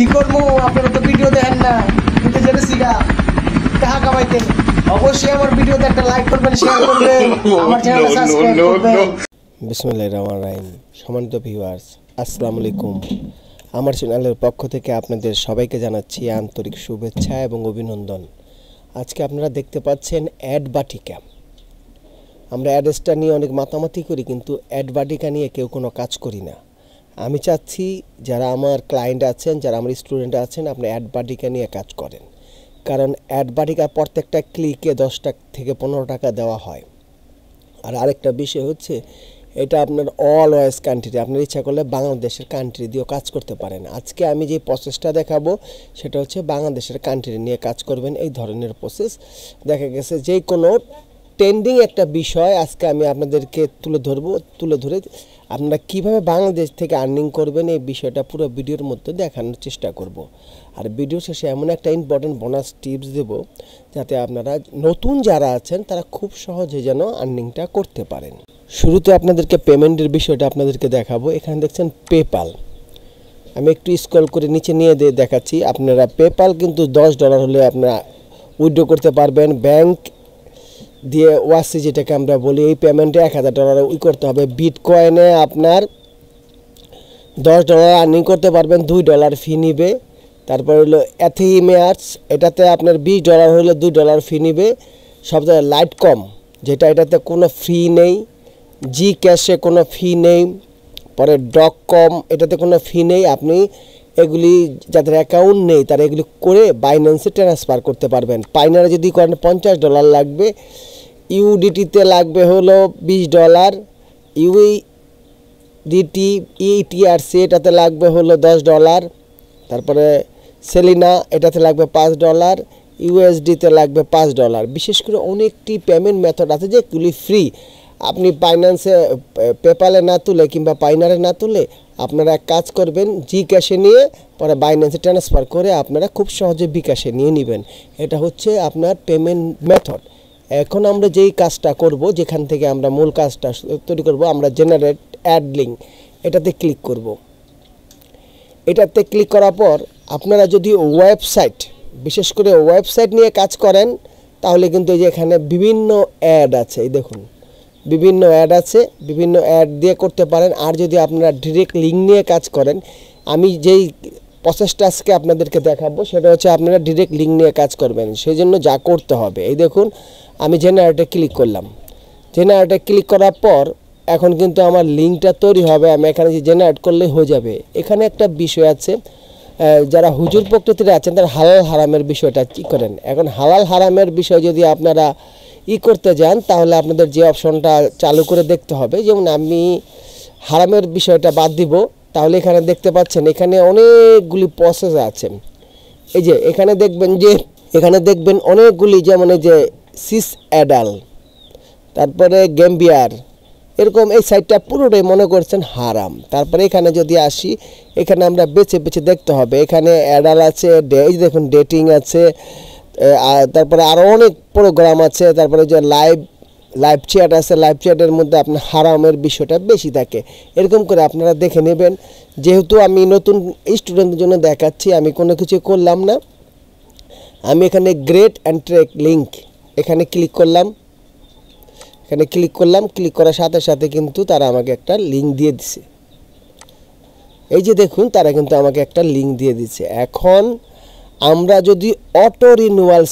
কি করবো, আপনারা তো ভিডিও দেখেন না, কিন্তু যেটা শিখা টাকা কামাইতে অবশ্যই আমার ভিডিওতে একটা লাইক করবেন, শেয়ার করবেন, আমার চ্যানেলটা সাবস্ক্রাইব করবেন। বিসমিল্লাহির রহমানির রহিম। সম্মানিত ভিউয়ার্স, আসসালামু আলাইকুম। আমার চ্যানেলের পক্ষ থেকে আপনাদের সবাইকে জানাচ্ছি আন্তরিক শুভেচ্ছা এবং অভিনন্দন। আজকে আপনারা দেখতে পাচ্ছেন অ্যাড বাটিকা। আমরা অ্যাডসটা নিয়ে অনেক মাতামাতি করি, কিন্তু অ্যাড বাটিকা নিয়ে কেউ কোনো কাজ করি না। আমি চাচ্ছি যারা আমার ক্লায়েন্ট আছেন, যারা আমার স্টুডেন্ট আছেন, আপনি অ্যাড বাটিকা নিয়ে কাজ করেন। কারণ অ্যাড বাটিকা প্রত্যেকটা ক্লিকে 10 টাকা থেকে 15 টাকা দেওয়া হয়। আর আরেকটা বিষয় হচ্ছে, এটা আপনার অল ওয়েস কান্ট্রি, আপনার ইচ্ছা করলে বাংলাদেশের কান্ট্রি দিয়েও কাজ করতে পারেন। আজকে আমি যে প্রসেসটা দেখাবো সেটা হচ্ছে বাংলাদেশের কান্ট্রি নিয়ে কাজ করবেন, এই ধরনের প্রসেস। দেখা গেছে যে কোনো ট্রেন্ডিং একটা বিষয় আজকে আমি আপনাদেরকে তুলে ধরে আপনারা কীভাবে বাংলাদেশ থেকে আর্নিং করবেন এই বিষয়টা পুরো ভিডিওর মধ্যে দেখানোর চেষ্টা করব। আর ভিডিও শেষে এমন একটা ইম্পর্টেন্ট বোনাস টিপস দেব, যাতে আপনারা নতুন যারা আছেন তারা খুব সহজে যেন আর্নিংটা করতে পারেন। শুরুতে আপনাদেরকে পেমেন্টের বিষয়টা আপনাদেরকে দেখাবো। এখানে দেখছেন পেপাল। আমি একটু স্ক্রল করে নিচে নিয়ে দেখাচ্ছি। আপনারা পেপাল কিন্তু $10 হলে আপনারা উইথড্র করতে পারবেন। ব্যাংক দিয়ে ওয়াসি যেটাকে আমরা বলি, এই পেমেন্টে $1000 করতে হবে। বিটকয়েনে আপনার $10 আর্নিং করতে পারবেন, $2 ফি নিবে। তারপর হলো এথিমেয়ার্স, এটাতে আপনার $20 হলে $2 ফি নিবে। সব জায়গায় লাইট কম, যেটা এটাতে কোনো ফি নেই। জি ক্যাশে কোনো ফি নেই। পরে ডক কম, এটাতে কোনো ফি নেই। আপনি এগুলি যাদের অ্যাকাউন্ট নেই তারা এগুলি করে বাইন্যান্সে ট্রান্সফার করতে পারবেন। পাইনারে যদি করেন $50 লাগবে। ইউডিটিতে লাগবে হলো $20। ইউডিটি ইটিআরসি এটাতে লাগবে হলো $10। তারপরে সেলিনা এটাতে লাগবে $5। ইউএসডিতে লাগবে $5। বিশেষ করে অনেকটি পেমেন্ট মেথড আছে যেগুলি ফ্রি। আপনি বাইন্যান্সে পেপালে না তুলে কিংবা পাইনারে না তুলে আপনারা এক কাজ করবেন, জি ক্যাশে নিয়ে পরে বাইন্যান্সে ট্রান্সফার করে আপনারা খুব সহজে বিকাশে নিয়ে নেবেন। এটা হচ্ছে আপনার পেমেন্ট মেথড। এখন আমরা যেই কাজটা করব, যেখান থেকে আমরা মূল কাজটা তৈরি করব, আমরা জেনারেট অ্যাড লিঙ্ক এটাতে ক্লিক করব। এটাতে ক্লিক করার পর আপনারা যদি ওয়েবসাইট, বিশেষ করে ওয়েবসাইট নিয়ে কাজ করেন, তাহলে কিন্তু এই যে এখানে বিভিন্ন অ্যাড আছে, এই দেখুন বিভিন্ন অ্যাড আছে, বিভিন্ন অ্যাড দিয়ে করতে পারেন। আর যদি আপনারা ডিরেক্ট লিঙ্ক নিয়ে কাজ করেন, আমি যেই প্রসেসটা আজকে আপনাদেরকে দেখাবো সেটা হচ্ছে আপনারা ডিরেক্ট লিঙ্ক নিয়ে কাজ করবেন। সেই জন্য যা করতে হবে, এই দেখুন আমি জেনারেটে ক্লিক করলাম। জেনারেটে ক্লিক করার পর এখন কিন্তু আমার লিঙ্কটা তৈরি হবে। আমি এখানে যে জেনারেট করলেই হয়ে যাবে। এখানে একটা বিষয় আছে, যারা হুজুর প্রকৃতিতে আছেন তারা হালাল হারামের বিষয়টা কী করেন। এখন হালাল হারামের বিষয় যদি আপনারা করতে যান, তাহলে আপনাদের যে অপশনটা চালু করে দেখতে হবে। যেমন আমি হারামের বিষয়টা বাদ দিব, তাহলে এখানে দেখতে পাচ্ছেন এখানে অনেকগুলি প্রসেস আছে। এই যে এখানে দেখবেন অনেকগুলি, যেমন এই যে সিস অ্যাডাল, তারপরে গেমবিয়ার, এরকম এই সাইটটা পুরোটাই মনে করছেন হারাম। তারপরে এখানে যদি আসি, এখানে আমরা বেছে বেছে দেখতে হবে। এখানে অ্যাডাল আছে, এই দেখুন ডেটিং আছে, তারপরে আরও অনেক প্রোগ্রাম আছে। তারপরে যে লাইভ চ্যাট আছে, লাইভ চ্যাটের মধ্যে আপনার হারামের বিষয়টা বেশি থাকে। এরকম করে আপনারা দেখে নেবেন। যেহেতু আমি নতুন স্টুডেন্টদের জন্য দেখাচ্ছি, আমি কোনো কিছু করলাম না। আমি এখানে গ্রেট অ্যান্ড ট্রেক লিঙ্ক এখানে ক্লিক করলাম। ক্লিক করার সাথে সাথে কিন্তু তারা আমাকে একটা লিঙ্ক দিয়ে দিছে। এই যে দেখুন, তারা কিন্তু আমাকে একটা লিঙ্ক দিয়ে দিচ্ছে। এখন আমরা যদি অটো রিনিউয়াল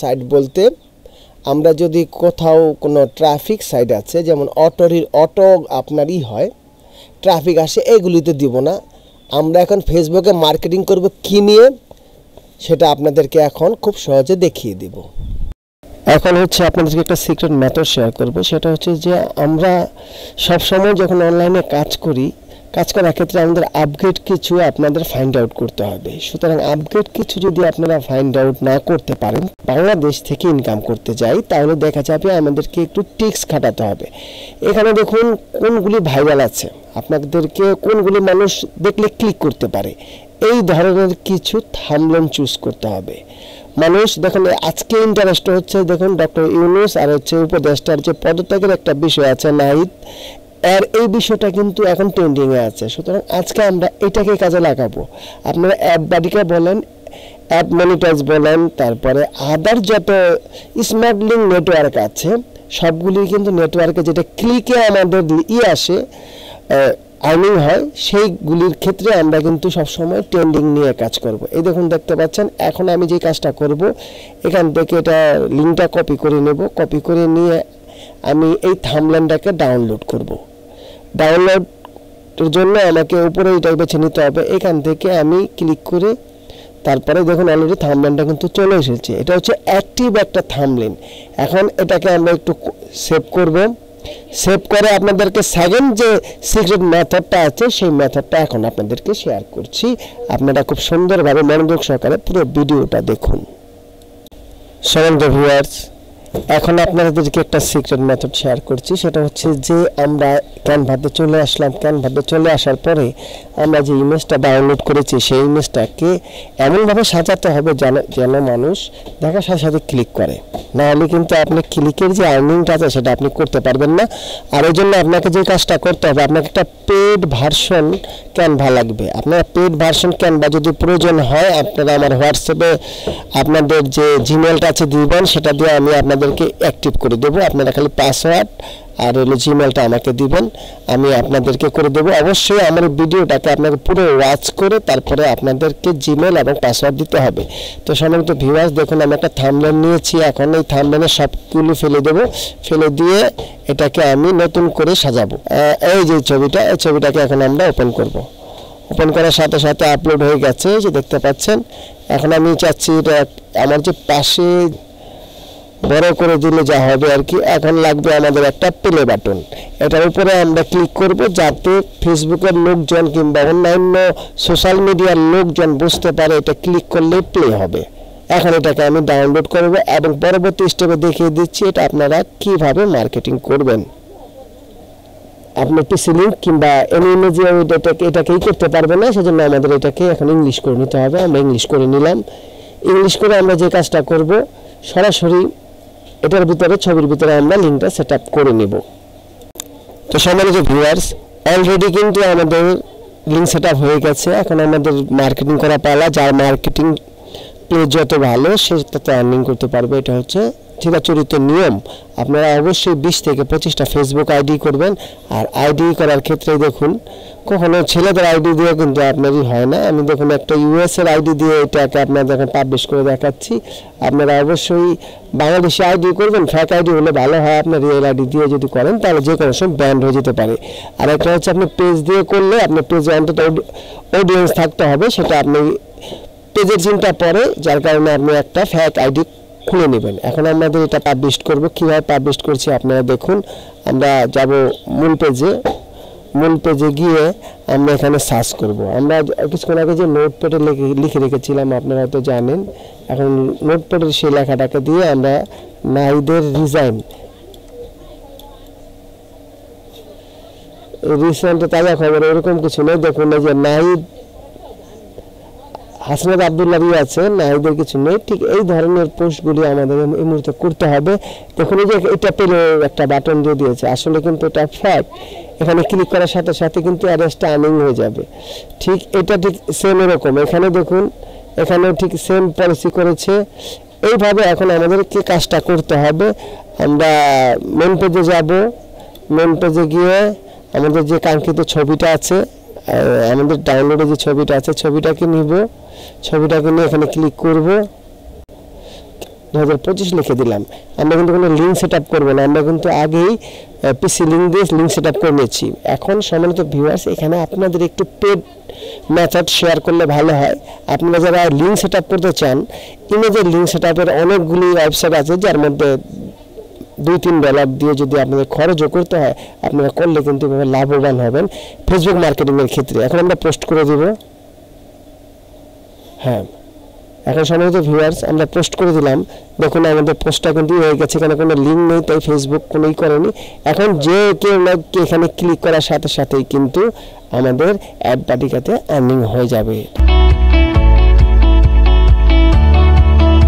সাইট বলতে, আমরা যদি কোথাও কোনো ট্রাফিক সাইট আছে, যেমন অটো আপনারই হয়, ট্রাফিক আসে, এগুলিতে দিব না। আমরা এখন ফেসবুকে মার্কেটিং করব কি নিয়ে, সেটা আপনাদেরকে এখন খুব সহজে দেখিয়ে দিব। এখন হচ্ছে আপনাদেরকে একটা সিক্রেট মেথড শেয়ার করব। সেটা হচ্ছে যে আমরা সবসময় যখন অনলাইনে কাজ করার ক্ষেত্রে আমাদের আপগ্রেড কিছু আপনাদের ফাইন্ড আউট করতে হবে। সুতরাং আপগ্রেড কিছু যদি আপনারা ফাইন্ড আউট না করতে পারেন, বাংলাদেশ থেকে ইনকাম করতে যাই, তাহলে দেখা যাবে আমাদেরকে একটু টিক্স খাটাতে হবে। এখানে দেখুন কোনগুলি ভাইরাল আছে, আপনাদেরকে কোনগুলি মানুষ দেখলে ক্লিক করতে পারে, এই ধরনের কিছু থাম্বনেল চুজ করতে হবে। মানুষ দেখুন আজকে ইন্টারেস্ট হচ্ছে, দেখুন ডক্টর ইউনূস আর হচ্ছে উপদেষ্টার যে পদত্যাগের একটা বিষয় আছে, নাহিদ, আর এই বিষয়টা কিন্তু এখন ট্রেন্ডিংয়ে আছে। সুতরাং আজকে আমরা এটাকে কাজে লাগাবো। আপনারা অ্যাড বাডিকে বলেন, অ্যাড মনিটাইজ বলেন, তারপরে আদার যত স্মার্ট লিঙ্ক নেটওয়ার্ক আছে সবগুলি কিন্তু নেটওয়ার্কে যেটা ক্লিকে আমাদের আসে আর্নিং হয়, সেইগুলির ক্ষেত্রে আমরা কিন্তু সবসময় ট্রেন্ডিং নিয়ে কাজ করব। এই দেখুন দেখতে পাচ্ছেন, এখন আমি যে কাজটা করব, এখান থেকে এটা লিঙ্কটা কপি করে নেব। কপি করে নিয়ে আমি এই থাম্বনেলটাকে ডাউনলোড করব। ডাউনলোডের জন্য আমাকে উপরে এটা বেছে নিতে হবে। এখান থেকে আমি ক্লিক করে তারপরে দেখুন অলরেডি থাম্বনেলটা কিন্তু চলে এসেছে। এটা হচ্ছে অ্যাক্টিভ একটা থাম্বনেল। এখন এটাকে আমরা একটু সেভ করব। সেভ করে আপনাদেরকে সেকেন্ড যে সিক্রেট মেথডটা আছে সেই মেথডটা এখন আপনাদেরকে শেয়ার করছি। আপনারা খুব সুন্দরভাবে মনোযোগ সহকারে পুরো ভিডিওটা দেখুন। সম্মানিত ভিউয়ার্স, এখন আপনাদেরকে একটা সিক্রেট মেথড শেয়ার করছি। সেটা হচ্ছে যে আমরা ক্যানভাতে চলে আসলাম। ক্যানভাতে চলে আসার পরে আমরা যে ইমেজটা ডাউনলোড করেছি সেই ইমেজটাকে এমনভাবে সাজাতে হবে যেন মানুষ দেখার সাথে সাথে ক্লিক করে, নাহলে কিন্তু আপনি ক্লিকের যে আর্নিংটা আছে সেটা আপনি করতে পারবেন না। আর এই জন্য আপনাকে যে কাজটা করতে হবে, আপনাকে একটা পেড ভার্সন ক্যানভা লাগবে। আপনারা পেড ভার্সন ক্যানভা যদি প্রয়োজন হয় আপনারা আমার হোয়াটসঅ্যাপে আপনাদের যে জিমেলটা আছে দিবেন, সেটা দিয়ে আমি আপনাদেরকে অ্যাক্টিভ করে দেবো। আপনারা খালি পাসওয়ার্ড আর হলো জিমেলটা আমাকে দিবেন, আমি আপনাদেরকে করে দেবো। অবশ্যই আমার ভিডিওটাকে আপনাকে পুরো ওয়াচ করে তারপরে আপনাদেরকে জিমেল এবং পাসওয়ার্ড দিতে হবে। তো সম্মানিত ভিউয়ার্স, দেখুন আমি একটা থাম্বনেল নিয়েছি। এখন এই থাম্বনেলের সবগুলো ফেলে দেবো। ফেলে দিয়ে এটাকে আমি নতুন করে সাজাবো। এই যে ছবিটা, এই ছবিটাকে এখন আমরা ওপেন করব। ওপেন করার সাথে সাথে আপলোড হয়ে গেছে, যে দেখতে পাচ্ছেন। এখন আমি চাচ্ছি এটা আমার যে পাশে বড় করে দিলে যা হবে আর কি। এখন লাগবে আমাদের একটা প্লে বাটন। এটার উপরে আমরা ক্লিক করব যাতে ফেসবুকের লোকজন কিংবা অন্যান্য সোশ্যাল মিডিয়ার লোকজন বুঝতে পারে এটা ক্লিক করলে প্লে হবে। এখন এটাকে আমি ডাউনলোড করব এবং পরবর্তী স্টেপে দেখিয়ে দিচ্ছি এটা আপনারা কিভাবে মার্কেটিং করবেন। আপনি পিসি লিঙ্ক কিংবা এমএমএজি এটাকেই করতে পারবেন না, সেজন্য আমাদের এটাকে এখন ইংলিশ করে নিতে হবে। আমরা ইংলিশ করে নিলাম। ইংলিশ করে আমরা যে কাজটা করব, সরাসরি এটার ভিতরে ছবির ভিতরে আমরা লিঙ্কটা সেট আপ করে নেব। তো সম্মানিত ভিউয়ার্স, অলরেডি কিন্তু আমাদের লিঙ্ক সেট আপ হয়ে গেছে। এখন আমাদের মার্কেটিং করা পালা। যার মার্কেটিং পেজ যত ভালো সে তত আর্নিং করতে পারবে। এটা হচ্ছে চিরাচরিত নিয়ম। আপনারা অবশ্যই 20 থেকে 25টা ফেসবুক আইডি করবেন। আর আইডি করার ক্ষেত্রে দেখুন কখনো ছেলেদের আইডি দিয়ে কিন্তু আপনারই হয় না। আমি দেখুন একটা ইউএস এর আইডি দিয়ে এটাকে আপনাদের এখন পাবলিশ করে দেখাচ্ছি। আপনারা অবশ্যই বাংলাদেশি আইডি করবেন। ফেক আইডি হলে ভালো হয়। আপনার রিয়েল আইডি দিয়ে যদি করেন তাহলে যে কোনো সময় ব্যান্ড হয়ে যেতে পারে। আর একটা হচ্ছে আপনি পেজ দিয়ে করলে আপনার পেজে অন্তত অডিয়েন্স থাকতে হবে, সেটা আপনি পেজের চিন্তা পরে, যার কারণে আপনি একটা ফেক আইডি খুলে নেবেন। এখন আমাদের এটা পাবলিশ করব। কীভাবে পাবলিশ করছি আপনারা দেখুন। আমরা যাব মূল পেজে। মূল পেজে গিয়ে আমরা এখানে সার্চ করব। আমরা কিছুক্ষণ আগে যে নোটপ্যাডে লিখে রেখেছিলাম আপনারা হয়তো জানেন। এখন নোটপ্যাডের সেই লেখাটাকে দিয়ে আমরা নাহিদের রিসেন্ট তাজা খবর এরকম কিছু নেই। দেখুন এই যে নাহিদ হাসনাত আব্দুল্লাহ আছে, নাহিদের কিছু নেই। ঠিক এই ধরনের পোস্টগুলি আমাদের এই মুহূর্তে করতে হবে। দেখুন এই যে এটা পেলে একটা বাটন দিয়ে দিয়েছে, আসলে কিন্তু এটা ফ্যাক্ট। এখানে ক্লিক করার সাথে সাথে কিন্তু অ্যাড্রেসটা আর্নিং হয়ে যাবে। ঠিক এটা ঠিক সেম এরকম। এখানে দেখুন এখানেও ঠিক সেম পলিসি করেছে। এইভাবে এখন আমাদেরকে কাজটা করতে হবে। আমরা মেন পেজে যাব। মেন পেজে গিয়ে আমাদের যে কাঙ্ক্ষিত ছবিটা আছে, আমাদের ডাউনলোডে যে ছবিটা আছে ছবিটাকে নিব। ছবিটাকে নিয়ে এখানে ক্লিক করব। 2025 লিখে দিলাম। আমরা কিন্তু কোনো লিঙ্ক সেট আপ করবো না, আমরা কিন্তু আগেই পিসি লিঙ্ক দিয়ে লিঙ্ক সেট আপ করে নিয়েছি। এখন সম্মানিত ভিউয়ার্স, এখানে আপনাদের একটু পেড মেথড শেয়ার করলে ভালো হয়। আপনারা যারা লিঙ্ক সেট আপ করতে চান, ইমেজের লিঙ্ক সেট আপের অনেকগুলি ওয়েবসাইট আছে, যার মধ্যে $2-3 দিয়ে যদি আপনাদের খরচও করতে হয়, আপনারা করলে কিন্তু লাভবান হবেন ফেসবুক মার্কেটিংয়ের ক্ষেত্রে। এখন আমরা পোস্ট করে দেব। হ্যাঁ, এখন সম্মানিত ভিউয়ার্স আমরা পোস্ট করে দিলাম। দেখুন আমাদের পোস্টটা কিন্তু হয়ে গেছে। এখানে কোনো লিঙ্ক নেই, তাই ফেসবুক কোনোই করেনি। এখন যে কেউ না এখানে ক্লিক করার সাথে সাথেই কিন্তু আমাদের অ্যাড বাটিকাতে আর্নিং হয়ে যাবে।